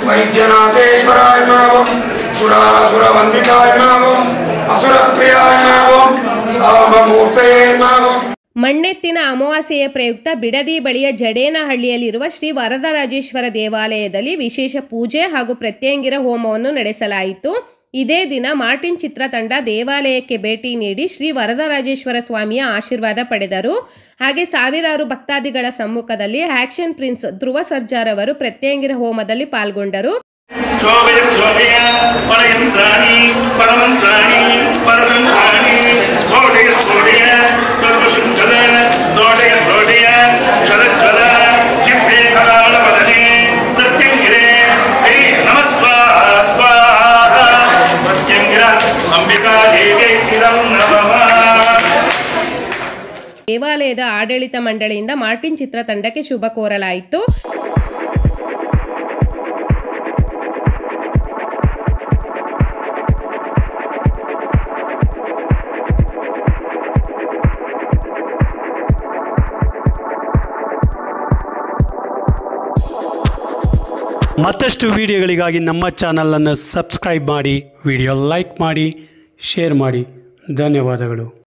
वैद्यनाथेश्वराय नमः सुरासुरवन्दिताय नमः असुरप्रियाय नमः साममूर्तये नमः। ಮಣ್ಣೆತ್ತಿನ ಅಮಾವಾಸ್ಯೆಯ ಪ್ರಯುಕ್ತ ಬಿಡದಿ ಬಳಿಯ ಜಡೇನಹಳ್ಳಿಯಲ್ಲಿರುವ ಶ್ರೀ ವರದರಾಜೇಶ್ವರ ದೇವಾಲಯದಲ್ಲಿ ವಿಶೇಷ ಪೂಜೆ ಹಾಗೂ ಪ್ರತ್ಯಂಗಿರ ಹೋಮವನ್ನು ನಡೆಸಲಾಯಿತು। ಇದೇ ದಿನ ಮಾರ್ಟಿನ್ ಚಿತ್ರತಂಡ ದೇವಾಲಯಕ್ಕೆ ಭೇಟಿ ನೀಡಿ ಶ್ರೀ ವರದರಾಜೇಶ್ವರ ಸ್ವಾಮಿಯ ಆಶೀರ್ವಾದ ಪಡೆದರು। ಹಾಗೆ ಸಾವಿರಾರು ಭಕ್ತಾದಿಗಳ ಸಮ್ಮುಖದಲ್ಲಿ ಆಕ್ಷನ್ ಪ್ರಿನ್ಸ್ ಧ್ರುವ ಸರ್ಜಾರ್ ಅವರು ಪ್ರತ್ಯಂಗಿರ ಹೋಮದಲ್ಲಿ ಪಾಲ್ಗೊಂಡರು। ದೇವಾಲಯದ ಆಡಳಿತ ಮಂಡಳಿಯಿಂದ ಮಾರ್ಟಿನ್ ಚಿತ್ರತಂಡಕ್ಕೆ ಶುಭ ಕೋರಲಾಯಿತು। ಮತ್ತಷ್ಟು ವಿಡಿಯೋಗಳಿಗಾಗಿ ನಮ್ಮ ಚಾನಲನ್ನು ಸಬ್ಸ್ಕ್ರೈಬ್ ಮಾಡಿ, ವಿಡಿಯೋ ಲೈಕ್ ಮಾಡಿ, ಶೇರ್ ಮಾಡಿ। ಧನ್ಯವಾದಗಳು।